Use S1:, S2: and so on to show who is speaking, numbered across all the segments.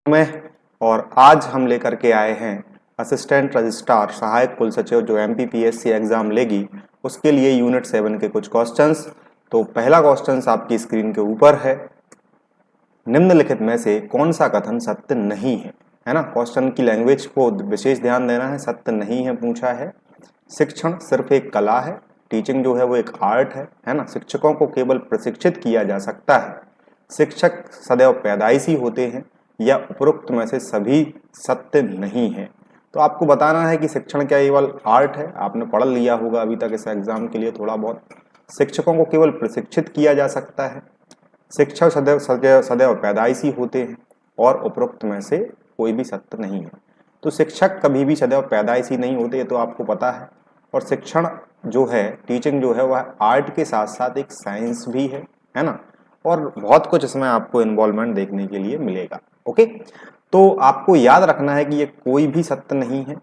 S1: में और आज हम लेकर के आए हैं असिस्टेंट रजिस्ट्रार सहायक कुल सचिव जो एमपीपीएससी एग्जाम लेगी उसके लिए यूनिट 7 के कुछ क्वेश्चंस। तो पहला क्वेश्चंस आपकी स्क्रीन के ऊपर है, निम्नलिखित में से कौन सा कथन सत्य नहीं है ना। क्वेश्चन की लैंग्वेज को विशेष ध्यान देना है, सत्य नहीं है पूछा है। शिक्षण सिर्फ एक कला है, टीचिंग जो है वो एक आर्ट है ना। शिक्षकों को केवल प्रशिक्षित किया जा सकता है, शिक्षक सदैव पैदाइशी होते हैं, या उपरोक्त में से सभी सत्य नहीं है। तो आपको बताना है कि शिक्षण क्या केवल आर्ट है, आपने पढ़ लिया होगा अभी तक इस एग्जाम के लिए थोड़ा बहुत। शिक्षकों को केवल प्रशिक्षित किया जा सकता है, शिक्षक सदैव सदैव सदैव पैदाइशी होते हैं, और उपरोक्त में से कोई भी सत्य नहीं है। तो शिक्षक कभी भी सदैव पैदाइशी नहीं होते, ये तो आपको पता है। और शिक्षण जो है, टीचिंग जो है वह आर्ट के साथ साथ एक साइंस भी है ना। और बहुत कुछ इसमें आपको इन्वॉल्वमेंट देखने के लिए मिलेगा। ओके, तो आपको याद रखना है कि ये कोई भी सत्य नहीं है।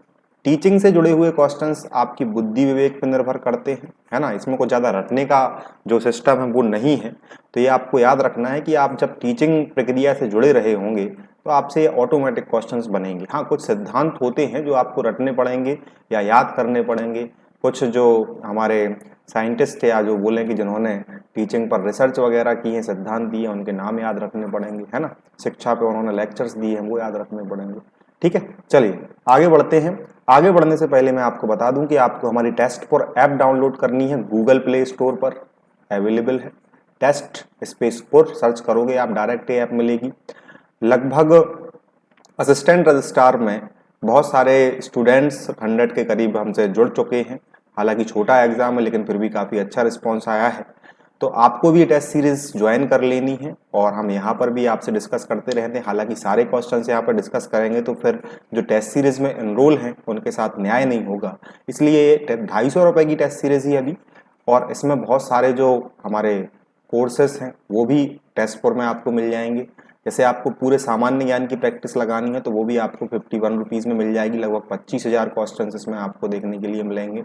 S1: टीचिंग से जुड़े हुए क्वेश्चंस आपकी बुद्धि विवेक पर निर्भर करते हैं, है ना। इसमें कुछ ज़्यादा रटने का जो सिस्टम है वो नहीं है। तो ये आपको याद रखना है कि आप जब टीचिंग प्रक्रिया से जुड़े रहे होंगे तो आपसे ऑटोमेटिक क्वेश्चंस बनेंगे। हाँ, कुछ सिद्धांत होते हैं जो आपको रटने पड़ेंगे या याद करने पड़ेंगे। कुछ जो हमारे साइंटिस्ट या जो बोलें कि जिन्होंने टीचिंग पर रिसर्च वगैरह की है, सिद्धांत दिए, उनके नाम याद रखने पड़ेंगे, है ना। शिक्षा पे उन्होंने लेक्चर्स दिए हैं, वो याद रखने पड़ेंगे। ठीक है, चलिए आगे बढ़ते हैं। आगे बढ़ने से पहले मैं आपको बता दूं कि आपको हमारी टेस्ट फॉर ऐप डाउनलोड करनी है, गूगल प्ले स्टोर पर अवेलेबल है। टेस्ट स्पेस फॉर सर्च करोगे आप, डायरेक्ट ऐप मिलेगी। लगभग असिस्टेंट रजिस्ट्रार में बहुत सारे स्टूडेंट्स 100 के करीब हमसे जुड़ चुके हैं। हालांकि छोटा एग्जाम है लेकिन फिर भी काफ़ी अच्छा रिस्पॉन्स आया है। तो आपको भी टेस्ट सीरीज ज्वाइन कर लेनी है, और हम यहाँ पर भी आपसे डिस्कस करते रहते हैं। हालांकि सारे क्वेश्चंस यहाँ पर डिस्कस करेंगे तो फिर जो टेस्ट सीरीज में एनरोल हैं उनके साथ न्याय नहीं होगा, इसलिए 250 रुपये की टेस्ट सीरीज ही अभी। और इसमें बहुत सारे जो हमारे कोर्सेस हैं वो भी टेस्ट फोर में आपको मिल जाएंगे। जैसे आपको पूरे सामान्य ज्ञान की प्रैक्टिस लगानी है तो वो भी आपको 51 रुपीज़ में मिल जाएगी। लगभग 25,000 क्वेश्चन इसमें आपको देखने के लिए मिलेंगे।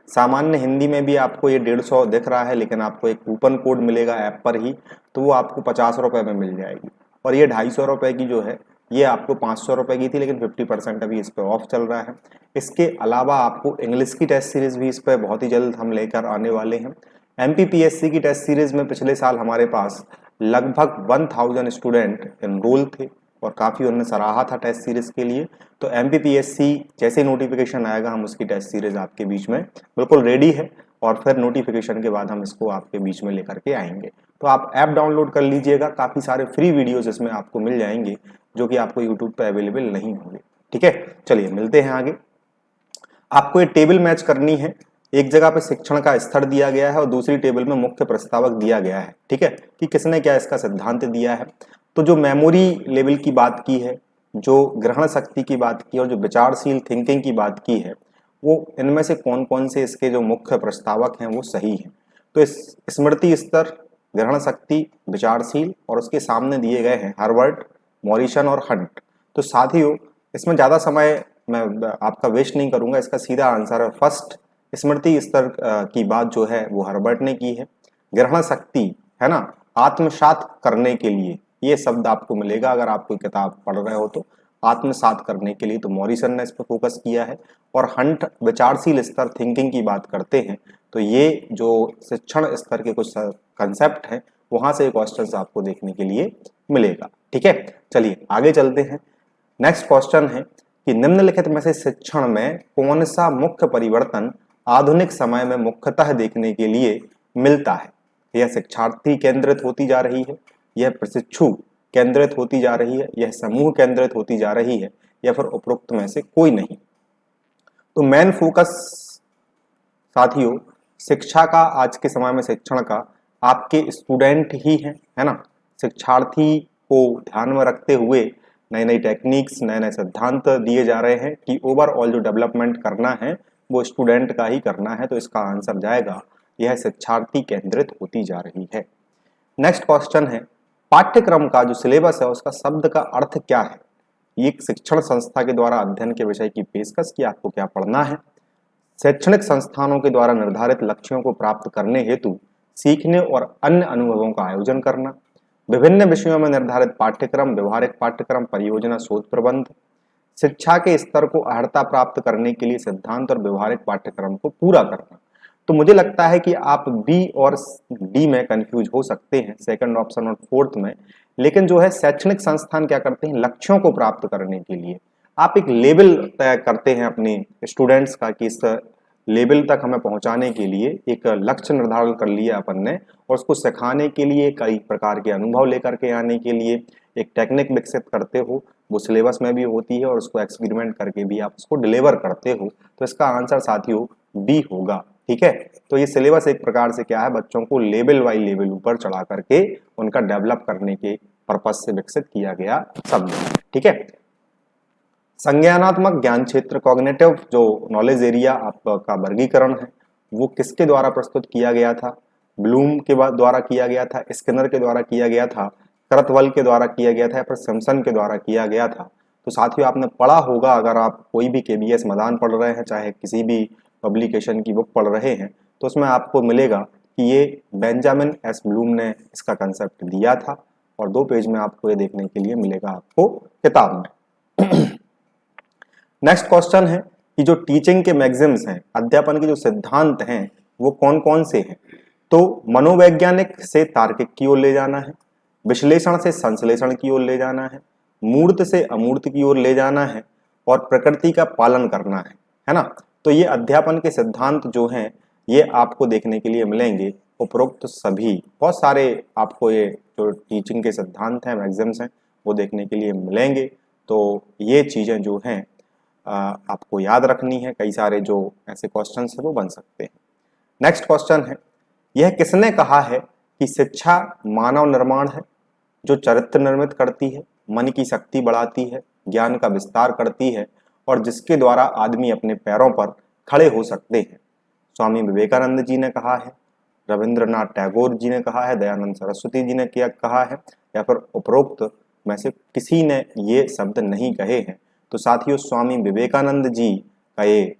S1: सामान्य हिंदी में भी आपको ये 150 दिख रहा है, लेकिन आपको एक कूपन कोड मिलेगा ऐप पर ही, तो वो आपको 50 रुपये में मिल जाएगी। और ये 250 रुपये की जो है ये आपको 500 रुपये की थी, लेकिन 50% अभी इस पर ऑफ चल रहा है। इसके अलावा आपको इंग्लिश की टेस्ट सीरीज भी इस पर बहुत ही जल्द हम लेकर आने वाले हैं। एमपीपीएससी की टेस्ट सीरीज में पिछले साल हमारे पास लगभग 1000 स्टूडेंट एनरोल थे और काफ़ी उन्होंने सराहा था टेस्ट सीरीज के लिए। तो एमपीपीएससी जैसे नोटिफिकेशन आएगा हम उसकी टेस्ट सीरीज आपके बीच में बिल्कुल रेडी है, और फिर नोटिफिकेशन के बाद हम इसको आपके बीच में लेकर के आएंगे। तो आप ऐप डाउनलोड कर लीजिएगा, काफ़ी सारे फ्री वीडियोज इसमें आपको मिल जाएंगे जो कि आपको यूट्यूब पर अवेलेबल नहीं होंगे। ठीक है, चलिए मिलते हैं आगे। आपको ये टेबल मैच करनी है। एक जगह पे शिक्षण का स्तर दिया गया है और दूसरी टेबल में मुख्य प्रस्तावक दिया गया है। ठीक है, कि किसने क्या इसका सिद्धांत दिया है। तो जो मेमोरी लेवल की बात की है, जो ग्रहण शक्ति की बात की और जो विचारशील थिंकिंग की बात की है, वो इनमें से कौन कौन से इसके जो मुख्य प्रस्तावक हैं वो सही हैं। तो इस स्मृति स्तर, ग्रहण शक्ति, विचारशील, और उसके सामने दिए गए हैं हार्वर्ड, मॉरिसन और हंट। तो साथियों इसमें ज़्यादा समय मैं आपका वेस्ट नहीं करूंगा, इसका सीधा आंसर है फर्स्ट, स्मृति स्तर की बात जो है वो हर्बर्ट ने की है। ग्रहण शक्ति है ना, आत्मसात करने के लिए, ये शब्द आपको मिलेगा अगर आप कोई किताब पढ़ रहे हो तो, आत्मसात करने के लिए तो मॉरिसन ने इस पर फोकस किया है। और हंट विचारशील स्तर, थिंकिंग की बात करते हैं। तो ये जो शिक्षण स्तर के कुछ कंसेप्ट हैं वहां से क्वेश्चन आपको देखने के लिए मिलेगा। ठीक है, चलिए आगे चलते हैं। नेक्स्ट क्वेश्चन है कि निम्नलिखित में से शिक्षण में कौन सा मुख्य परिवर्तन आधुनिक समय में मुख्यतः देखने के लिए मिलता है। यह शिक्षार्थी केंद्रित होती जा रही है, यह प्रशिक्षु केंद्रित होती जा रही है, यह समूह केंद्रित होती जा रही है, या फिर उपरोक्त में से कोई नहीं। तो मेन फोकस साथियों शिक्षा का, आज के समय में शिक्षण का आपके स्टूडेंट ही है ना। शिक्षार्थी को ध्यान में रखते हुए नई नई टेक्निक्स, नए नए सिद्धांत दिए जा रहे हैं कि ओवरऑल जो डेवलपमेंट करना है वो स्टूडेंट का ही करना है। तो इसका आंसर जाएगा यह शिक्षार्थी केंद्रित होती जा रही है। नेक्स्ट क्वेश्चन है, पाठ्यक्रम का जो सिलेबस है उसका शब्द का अर्थ क्या है। एक शिक्षण संस्था के द्वारा अध्ययन के विषय की पेशकश की आपको क्या पढ़ना है। शैक्षणिक संस्थानों के द्वारा निर्धारित लक्ष्यों को प्राप्त करने हेतु सीखने और अन्य अनुभवों का आयोजन करना। विभिन्न विषयों में निर्धारित पाठ्यक्रम, व्यवहारिक पाठ्यक्रम, परियोजना, शोध प्रबंध। शिक्षा के स्तर को अर्हता प्राप्त करने के लिए सिद्धांत और व्यवहारिक पाठ्यक्रम को पूरा करना। तो मुझे लगता है कि आप बी और डी में कंफ्यूज हो सकते हैं, सेकंड ऑप्शन और फोर्थ में। लेकिन जो है शैक्षणिक संस्थान क्या करते हैं, लक्ष्यों को प्राप्त करने के लिए आप एक लेवल तय करते हैं अपने स्टूडेंट्स का कि इस लेवल तक हमें पहुंचाने के लिए एक लक्ष्य निर्धारण कर लिया अपन ने, और उसको सिखाने के लिए कई प्रकार के अनुभव लेकर के आने के लिए एक टेक्निक विकसित करते हो, वो सिलेबस में भी होती है और उसको एक्सपेरिमेंट करके भी आप उसको डिलीवर करते हो। तो इसका आंसर साथियों बी होगा। ठीक है, तो ये सिलेबस एक प्रकार से क्या है, बच्चों को लेवल बाई लेवल ऊपर चढ़ा करके उनका डेवलप करने के पर्पज से विकसित किया गया शब्द है। ठीक है, संज्ञानात्मक ज्ञान क्षेत्र, कॉग्निटिव जो नॉलेज एरिया आपका वर्गीकरण है, वो किसके द्वारा प्रस्तुत किया गया था? ब्लूम के द्वारा किया गया था, स्किनर के द्वारा किया गया था, करतवल के द्वारा किया गया था या फिर सिम्पसन के द्वारा किया गया था? तो साथियों आपने पढ़ा होगा, अगर आप कोई भी केबीएस मैदान पढ़ रहे हैं, चाहे किसी भी पब्लिकेशन की बुक पढ़ रहे हैं, तो उसमें आपको मिलेगा कि ये बेंजामिन एस ब्लूम ने इसका कंसेप्ट दिया था, और 2 पेज में आपको ये देखने के लिए मिलेगा आपको किताब में। नेक्स्ट क्वेश्चन है कि जो टीचिंग के मैगजिम्स हैं, अध्यापन के जो सिद्धांत हैं, वो कौन कौन से हैं? तो मनोवैज्ञानिक से तार्किक की ओर ले जाना है, विश्लेषण से संश्लेषण की ओर ले जाना है, मूर्त से अमूर्त की ओर ले जाना है, और प्रकृति का पालन करना है ना? तो ये अध्यापन के सिद्धांत जो हैं ये आपको देखने के लिए मिलेंगे। उपरोक्त सभी बहुत सारे आपको ये जो टीचिंग के सिद्धांत हैं, मैगजिम्स हैं, वो देखने के लिए मिलेंगे। तो ये चीज़ें जो हैं आपको याद रखनी है, कई सारे जो ऐसे क्वेश्चंस हैं वो बन सकते हैं। नेक्स्ट क्वेश्चन है, यह किसने कहा है कि शिक्षा मानव निर्माण है, जो चरित्र निर्मित करती है, मन की शक्ति बढ़ाती है, ज्ञान का विस्तार करती है, और जिसके द्वारा आदमी अपने पैरों पर खड़े हो सकते हैं? स्वामी विवेकानंद जी ने कहा है, रविंद्रनाथ टैगोर जी ने कहा है, दयानंद सरस्वती जी ने कहा है, या फिर उपरोक्त में से किसी ने ये शब्द नहीं कहे हैं? तो साथियों स्वामी विवेकानंद जी का ये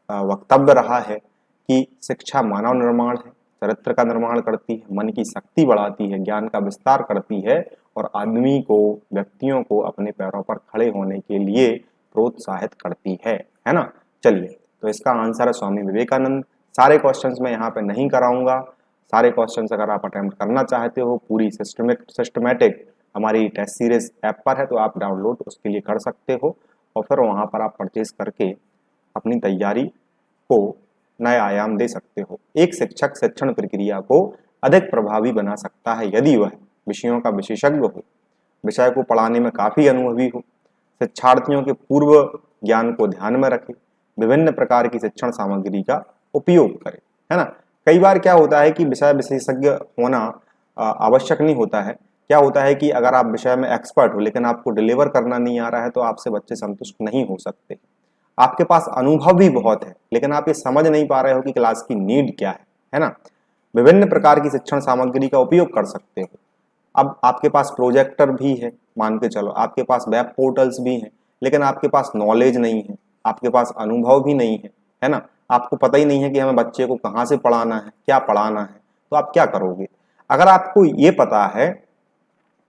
S1: वक्तव्य रहा है कि शिक्षा मानव निर्माण है, चरित्र का निर्माण करती है, मन की शक्ति बढ़ाती है, ज्ञान का विस्तार करती है, और आदमी को, व्यक्तियों को अपने पैरों पर खड़े होने के लिए प्रोत्साहित करती है ना? चलिए, तो इसका आंसर है स्वामी विवेकानंद। सारे क्वेश्चंस मैं यहाँ पे नहीं कराऊंगा, सारे क्वेश्चंस अगर आप अटेम्प्ट करना चाहते हो पूरी सिस्टमेटिक हमारी टेस्ट सीरीज ऐप पर है, तो आप डाउनलोड उसके लिए कर सकते हो, और फिर वहाँ पर आप परचेज करके अपनी तैयारी को नए आयाम दे सकते हो। एक शिक्षक शिक्षण प्रक्रिया को अधिक प्रभावी बना सकता है यदि वह विषयों का विशेषज्ञ हो, विषय को पढ़ाने में काफ़ी अनुभवी हो, शिक्षार्थियों के पूर्व ज्ञान को ध्यान में रखे, विभिन्न प्रकार की शिक्षण सामग्री का उपयोग करे, है ना? कई बार क्या होता है कि विषय विशेषज्ञ होना आवश्यक नहीं होता है। क्या होता है कि अगर आप विषय में एक्सपर्ट हो लेकिन आपको डिलीवर करना नहीं आ रहा है, तो आपसे बच्चे संतुष्ट नहीं हो सकते। आपके पास अनुभव भी बहुत है लेकिन आप ये समझ नहीं पा रहे हो कि क्लास की नीड क्या है ना? विभिन्न प्रकार की शिक्षण सामग्री का उपयोग कर सकते हो। अब आपके पास प्रोजेक्टर भी है, मान के चलो, आपके पास वेब पोर्टल्स भी हैं, लेकिन आपके पास नॉलेज नहीं है, आपके पास अनुभव भी नहीं है ना? आपको पता ही नहीं है कि हमें बच्चे को कहाँ से पढ़ाना है, क्या पढ़ाना है, तो आप क्या करोगे? अगर आपको ये पता है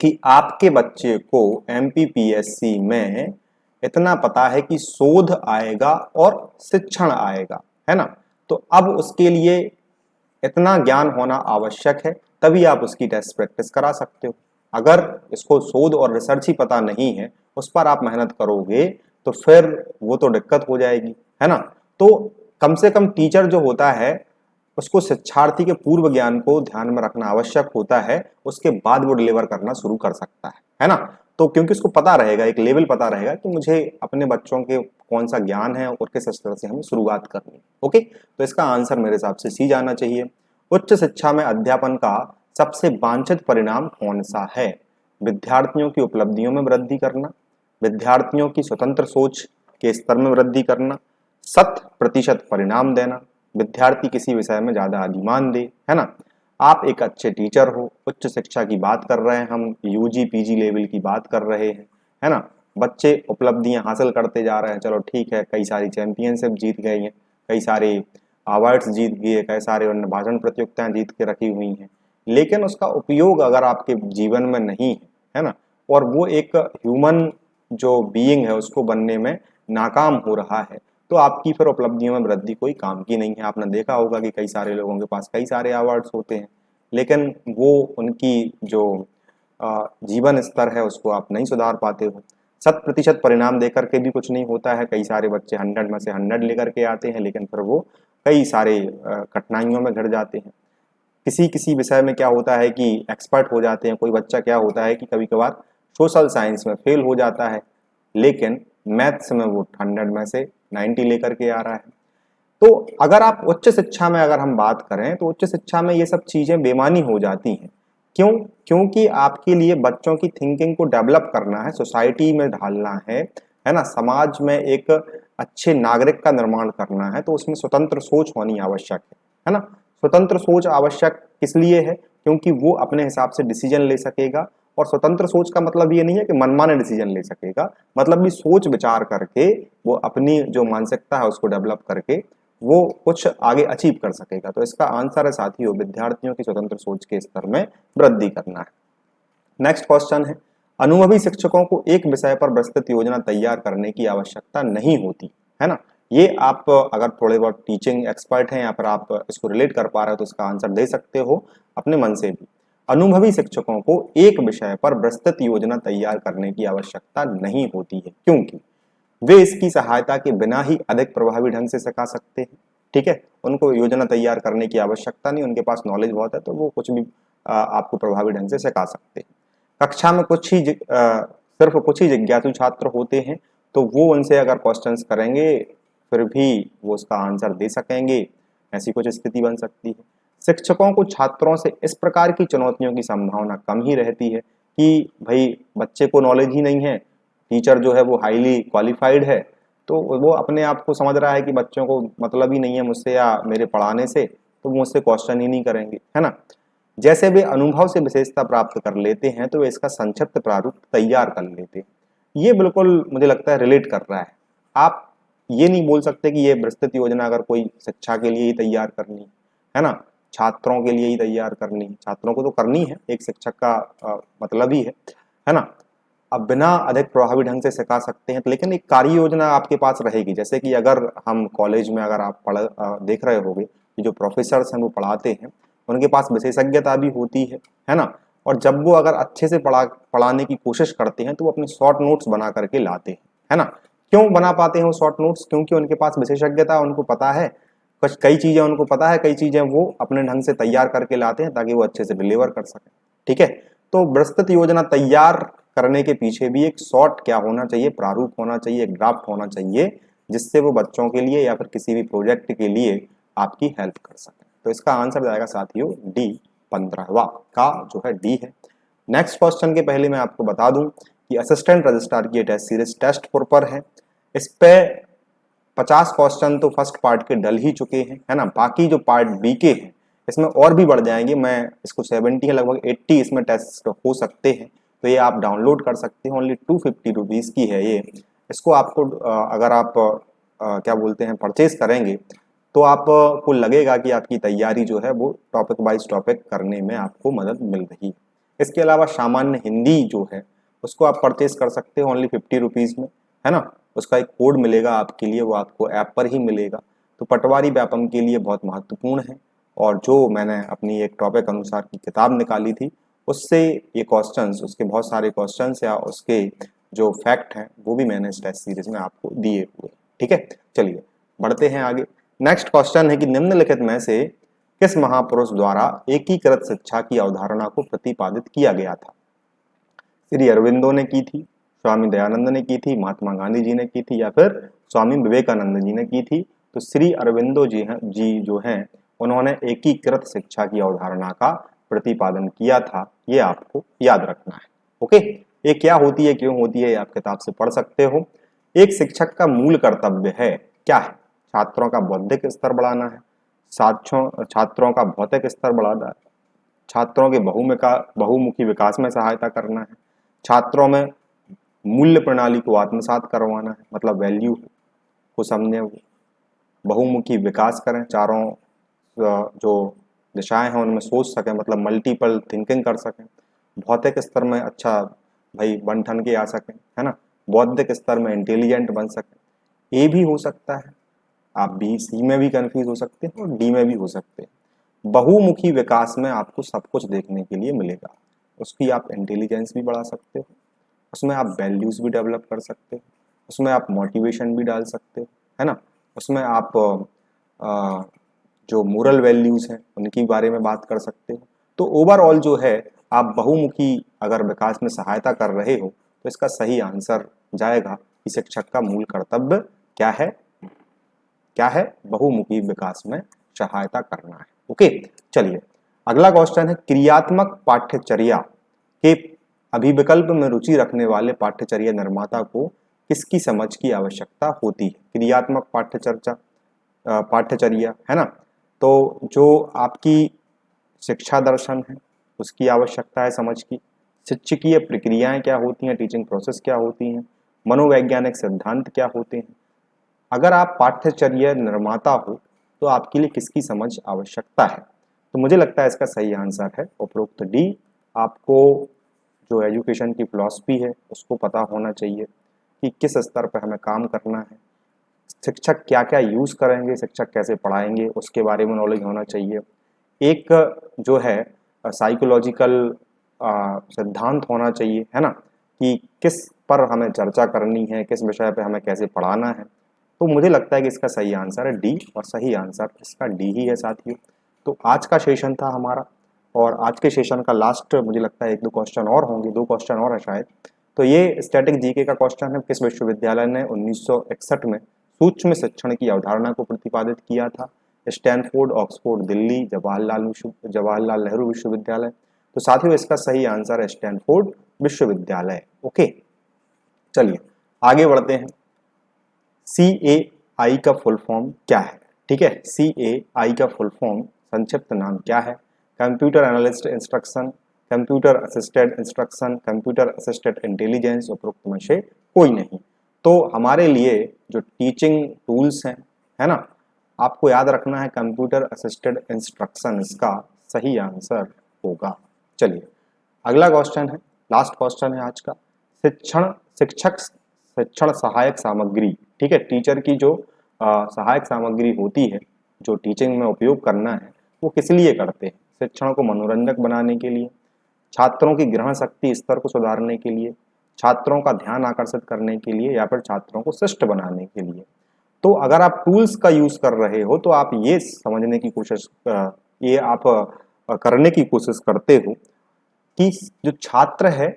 S1: कि आपके बच्चे को एमपीपीएससी में इतना पता है कि शोध आएगा और शिक्षण आएगा, है ना? तो अब उसके लिए इतना ज्ञान होना आवश्यक है, तभी आप उसकी टेस्ट प्रैक्टिस करा सकते हो। अगर इसको शोध और रिसर्च ही पता नहीं है, उस पर आप मेहनत करोगे, तो फिर वो तो दिक्कत हो जाएगी, है ना? तो कम से कम टीचर जो होता है उसको शिक्षार्थी के पूर्व ज्ञान को ध्यान में रखना आवश्यक होता है, उसके बाद वो डिलीवर करना शुरू कर सकता है ना? तो क्योंकि उसको पता रहेगा, एक लेवल पता रहेगा कि मुझे अपने बच्चों के कौन सा ज्ञान है और किस स्तर से हमें शुरुआत करनी है। ओके, तो इसका आंसर मेरे हिसाब से सी जाना चाहिए। उच्च शिक्षा में अध्यापन का सबसे वांछित परिणाम कौन सा है? विद्यार्थियों की उपलब्धियों में वृद्धि करना, विद्यार्थियों की स्वतंत्र सोच के स्तर में वृद्धि करना, 100% परिणाम देना, विद्यार्थी किसी विषय में ज्यादा अधिमान दे, है ना? आप एक अच्छे टीचर हो, उच्च शिक्षा की बात कर रहे हैं हम, यूजी पीजी लेवल की बात कर रहे हैं, है ना? बच्चे उपलब्धियां हासिल करते जा रहे हैं, चलो ठीक है, कई सारी चैंपियनशिप जीत गई हैं, कई सारे अवार्ड्स जीत गए, कई सारे उन्होंने भाषण प्रतियोगिताएं जीत के रखी हुई हैं, लेकिन उसका उपयोग अगर आपके जीवन में नहीं है ना, और वो एक ह्यूमन जो बीइंग है उसको बनने में नाकाम हो रहा है, तो आपकी फिर उपलब्धियों में वृद्धि कोई काम की नहीं है। आपने देखा होगा कि कई सारे लोगों के पास कई सारे अवार्ड्स होते हैं, लेकिन वो उनकी जो जीवन स्तर है उसको आप नहीं सुधार पाते हो। 100% परिणाम देकर के भी कुछ नहीं होता है। कई सारे बच्चे 100 में से 100 लेकर के आते हैं, लेकिन फिर वो कई सारे कठिनाइयों में घिर जाते हैं। किसी किसी विषय में क्या होता है कि एक्सपर्ट हो जाते हैं। कोई बच्चा क्या होता है कि कभी कभार सोशल साइंस में फेल हो जाता है, लेकिन मैथ्स में वो 100 में से 90 लेकर के आ रहा है। तो अगर आप उच्च शिक्षा में अगर हम बात करें तो उच्च शिक्षा में ये सब चीजें बेमानी हो जाती हैं। क्यों? क्योंकि आपके लिए बच्चों की थिंकिंग को डेवलप करना है, सोसाइटी में ढालना है ना, समाज में एक अच्छे नागरिक का निर्माण करना है, तो उसमें स्वतंत्र सोच होनी आवश्यक है ना। स्वतंत्र सोच आवश्यक किस लिए है? क्योंकि वो अपने हिसाब से डिसीजन ले सकेगा। और स्वतंत्र सोच का मतलब ये नहीं है कि मनमाने डिसीजन ले सकेगा, मतलब भी सोच विचार करके वो अपनी जो मानसिकता है उसको डेवलप करके वो कुछ आगे अचीव कर सकेगा। तो इसका आंसर है साथियों, विद्यार्थियों की स्वतंत्र सोच के स्तर में वृद्धि करना है। नेक्स्ट क्वेश्चन है, अनुभवी शिक्षकों को एक विषय पर विस्तृत योजना तैयार करने की आवश्यकता नहीं होती, है ना। ये आप अगर थोड़े बहुत टीचिंग एक्सपर्ट हैं या फिर आप इसको रिलेट कर पा रहे हो तो इसका आंसर दे सकते हो अपने मन से भी। अनुभवी शिक्षकों को एक विषय पर विस्तृत योजना तैयार करने की आवश्यकता नहीं होती है, क्योंकि वे इसकी सहायता के बिना ही अधिक प्रभावी ढंग से सिखा सकते हैं। ठीक है, उनको योजना तैयार करने की आवश्यकता नहीं, उनके पास नॉलेज बहुत है, तो वो कुछ भी आपको प्रभावी ढंग से सिखा सकते हैं। कक्षा में सिर्फ कुछ ही जिज्ञासु छात्र होते हैं, तो वो उनसे अगर क्वेश्चंस करेंगे फिर भी वो उसका आंसर दे सकेंगे, ऐसी कुछ स्थिति बन सकती है। शिक्षकों को छात्रों से इस प्रकार की चुनौतियों की संभावना कम ही रहती है कि भाई बच्चे को नॉलेज ही नहीं है, टीचर जो है वो हाईली क्वालिफाइड है, तो वो अपने आप को समझ रहा है कि बच्चों को मतलब ही नहीं है मुझसे या मेरे पढ़ाने से, तो वो मुझसे क्वेश्चन ही नहीं करेंगे, है ना। जैसे वे अनुभव से विशेषता प्राप्त कर लेते हैं तो वे इसका संक्षिप्त प्रारूप तैयार कर लेते हैं। ये बिल्कुल मुझे लगता है रिलेट कर रहा है। आप ये नहीं बोल सकते कि ये विस्तृत योजना अगर कोई शिक्षा के लिए ही तैयार करनी है ना, छात्रों के लिए ही तैयार करनी, छात्रों को तो करनी है, एक शिक्षक का मतलब ही है ना। अब बिना अधिक प्रभावी ढंग से सिखा सकते हैं, लेकिन एक कार्य योजना आपके पास रहेगी। जैसे कि अगर हम कॉलेज में अगर आप देख रहे होंगे कि जो प्रोफेसर्स हैं वो पढ़ाते हैं, उनके पास विशेषज्ञता भी होती है ना। और जब वो अगर अच्छे से पढ़ाने की कोशिश करते हैं तो वो अपने शॉर्ट नोट्स बना करके लाते हैं, है ना। क्यों बना पाते हैं वो शॉर्ट नोट्स? क्योंकि उनके पास विशेषज्ञता, उनको पता है कुछ, कई चीजें उनको पता है, कई चीजें वो अपने ढंग से तैयार करके लाते हैं ताकि वो अच्छे से डिलीवर कर सके। ठीक है, तो विस्तृत योजना तैयार करने के पीछे भी एक शॉर्ट क्या होना चाहिए, प्रारूप होना चाहिए, एक ड्राफ्ट होना चाहिए, जिससे वो बच्चों के लिए या फिर किसी भी प्रोजेक्ट के लिए आपकी हेल्प कर सके। तो इसका आंसर जाएगा साथियों डी, 15वां का जो है डी है। नेक्स्ट क्वेश्चन के पहले मैं आपको बता दूं कि असिस्टेंट रजिस्ट्रार की टेस्ट सीरीज टेस्ट पर है। इस पे 50 क्वेश्चन तो फर्स्ट पार्ट के डल ही चुके हैं, है ना। बाकी जो पार्ट बी के हैं इसमें और भी बढ़ जाएंगे, मैं इसको 70 है, लगभग 80 इसमें टेस्ट हो सकते हैं। तो ये आप डाउनलोड कर सकते हैं, ओनली 250 रुपीज़ की है ये। इसको आपको अगर आप क्या बोलते हैं परचेज करेंगे तो आपको लगेगा कि आपकी तैयारी जो है वो टॉपिक वाइज टॉपिक करने में आपको मदद मिल रही है। इसके अलावा सामान्य हिंदी जो है उसको आप परचेज कर सकते हो ओनली 50 रुपीज़ में, है ना। उसका एक कोड मिलेगा आपके लिए, वो आपको ऐप पर ही मिलेगा। तो पटवारी व्यापम के लिए बहुत महत्वपूर्ण है, और जो मैंने अपनी एक टॉपिक अनुसार की किताब निकाली थी उससे ये क्वेश्चंस, उसके बहुत सारे क्वेश्चंस या उसके जो फैक्ट हैं वो भी मैंने इस टेस्ट सीरीज में आपको दिए हुए। ठीक है, चलिए बढ़ते हैं आगे। नेक्स्ट क्वेश्चन है कि निम्नलिखित में से किस महापुरुष द्वारा एकीकृत शिक्षा की अवधारणा को प्रतिपादित किया गया था? श्री अरविंदो ने की थी, स्वामी दयानंद ने की थी, महात्मा गांधी जी ने की थी, या फिर स्वामी विवेकानंद जी ने की थी? तो श्री अरविंदो जी जो हैं उन्होंने एकीकृत शिक्षा की अवधारणा का प्रतिपादन किया था, ये आपको याद रखना है। ओके, ये क्या होती है, क्यों होती है, ये आप किताब से पढ़ सकते हो। एक शिक्षक का मूल कर्तव्य है क्या है? छात्रों का बौद्धिक स्तर बढ़ाना है, छात्रों का भौतिक स्तर बढ़ाना है, छात्रों के बहुमुखी विकास में सहायता करना है, छात्रों में मूल्य प्रणाली को आत्मसात करवाना है, मतलब वैल्यू को समझने, बहुमुखी विकास करें, चारों जो दिशाएं हैं उनमें सोच सकें, मतलब मल्टीपल थिंकिंग कर सकें, भौतिक स्तर में अच्छा भाई बन ठन के आ सकें, है ना, बौद्धिक स्तर में इंटेलिजेंट बन सकें। ए भी हो सकता है, आप बी सी में भी कंफ्यूज हो सकते हैं और डी में भी हो सकते हैं। बहुमुखी विकास में आपको सब कुछ देखने के लिए मिलेगा, उसकी आप इंटेलिजेंस भी बढ़ा सकते हो, उसमें आप वैल्यूज भी डेवलप कर सकते हो, उसमें आप मोटिवेशन भी डाल सकते हो, है ना, उसमें आप जो मोरल वैल्यूज हैं उनके बारे में बात कर सकते हो। तो ओवरऑल जो है आप बहुमुखी अगर विकास में सहायता कर रहे हो तो इसका सही आंसर जाएगा कि शिक्षक का मूल कर्तव्य क्या है, क्या है, बहुमुखी विकास में सहायता करना है। ओके, चलिए अगला क्वेश्चन है, क्रियात्मक पाठ्यचर्या के अभिविकल्प में रुचि रखने वाले पाठ्यचर्या निर्माता को किसकी समझ की आवश्यकता होती है? क्रियात्मक पाठ्यचर्या है ना, तो जो आपकी शिक्षा दर्शन है उसकी आवश्यकता है समझ की, शिक्षकीय प्रक्रियाएं क्या होती हैं, टीचिंग प्रोसेस क्या होती हैं, मनोवैज्ञानिक सिद्धांत क्या होते हैं। अगर आप पाठ्यचर्या निर्माता हो तो आपके लिए किसकी समझ आवश्यकता है? तो मुझे लगता है इसका सही आंसर है उपरोक्त डी। आपको जो एजुकेशन की फिलॉसफी है उसको पता होना चाहिए कि किस स्तर पर हमें काम करना है, शिक्षक क्या क्या यूज़ करेंगे, शिक्षक कैसे पढ़ाएंगे, उसके बारे में नॉलेज होना चाहिए। एक जो है साइकोलॉजिकल सिद्धांत होना चाहिए, है ना, कि किस पर हमें चर्चा करनी है, किस विषय पे हमें कैसे पढ़ाना है। तो मुझे लगता है कि इसका सही आंसर है डी, और सही आंसर इसका डी ही है साथियों। तो आज का सेशन था हमारा, और आज के सेशन का लास्ट मुझे लगता है एक दो क्वेश्चन और होंगे, दो क्वेश्चन और है शायद। तो ये स्टैटिक जीके का क्वेश्चन है, किस विश्वविद्यालय ने 1961 में सूक्ष्म शिक्षण की अवधारणा को प्रतिपादित किया था? स्टैनफोर्ड, ऑक्सफोर्ड, दिल्ली, जवाहरलाल नेहरू विश्वविद्यालय। तो साथियों इसका सही आंसर है स्टैनफोर्ड विश्वविद्यालय। ओके, चलिए आगे बढ़ते हैं। CAI का फुल फॉर्म क्या है? ठीक है, CAI का फुल फॉर्म संक्षिप्त नाम क्या है? Computer analyst instruction, computer assisted instruction, computer assisted intelligence, उपरोक्त में से कोई नहीं। तो हमारे लिए जो टीचिंग टूल्स हैं, है ना, आपको याद रखना है कंप्यूटर असिस्टेड इंस्ट्रक्शन इसका सही आंसर होगा। चलिए अगला क्वेश्चन है, लास्ट क्वेश्चन है आज का। शिक्षण सहायक सामग्री, ठीक है, टीचर की जो सहायक सामग्री होती है जो टीचिंग में उपयोग करना है वो किस लिए करते हैं? शिक्षण को मनोरंजक बनाने के लिए, छात्रों की ग्रहण शक्ति स्तर को सुधारने के लिए, छात्रों का ध्यान आकर्षित करने के लिए, या फिर छात्रों को शिष्ट बनाने के लिए। तो अगर आप टूल्स का यूज कर रहे हो तो आप ये समझने की कोशिश, ये आप करने की कोशिश करते हो कि जो छात्र है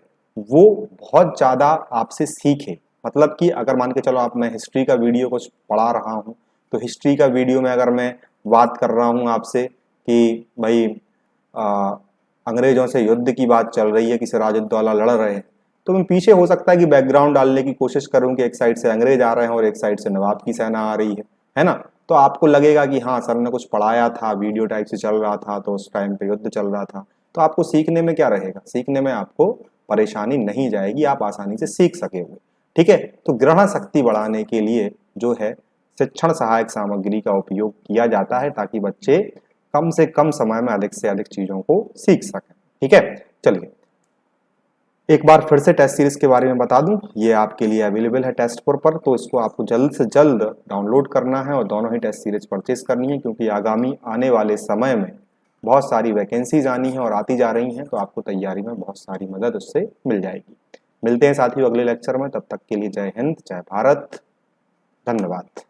S1: वो बहुत ज़्यादा आपसे सीखे। मतलब कि अगर मान के चलो मैं हिस्ट्री का वीडियो कुछ पढ़ा रहा हूँ, तो हिस्ट्री का वीडियो में अगर मैं बात कर रहा हूँ आपसे कि भाई अंग्रेजों से युद्ध की बात चल रही है, कि सिराजुद्दौला लड़ रहे हैं, तो मैं पीछे हो सकता है कि बैकग्राउंड डालने की कोशिश करूं कि एक साइड से अंग्रेज आ रहे हैं और एक साइड से नवाब की सेना आ रही है ना। तो आपको लगेगा कि हाँ सर ने कुछ पढ़ाया था, वीडियो टाइप से चल रहा था, तो उस टाइम पे युद्ध चल रहा था। तो आपको सीखने में क्या रहेगा, सीखने में आपको परेशानी नहीं जाएगी, आप आसानी से सीख सकेंगे। ठीक है, तो ग्रहण शक्ति बढ़ाने के लिए जो है शिक्षण सहायक सामग्री का उपयोग किया जाता है ताकि बच्चे कम से कम समय में अधिक से अधिक चीजों को सीख सकें। ठीक है, चलिए एक बार फिर से टेस्ट सीरीज के बारे में बता दूं, ये आपके लिए अवेलेबल है टेस्टपुर पर, तो इसको आपको जल्द से जल्द डाउनलोड करना है और दोनों ही टेस्ट सीरीज परचेज करनी है, क्योंकि आगामी आने वाले समय में बहुत सारी वैकेंसीज आनी है और आती जा रही हैं, तो आपको तैयारी में बहुत सारी मदद उससे मिल जाएगी। मिलते हैं साथियों अगले लेक्चर में, तब तक के लिए जय हिंद, जय भारत, धन्यवाद।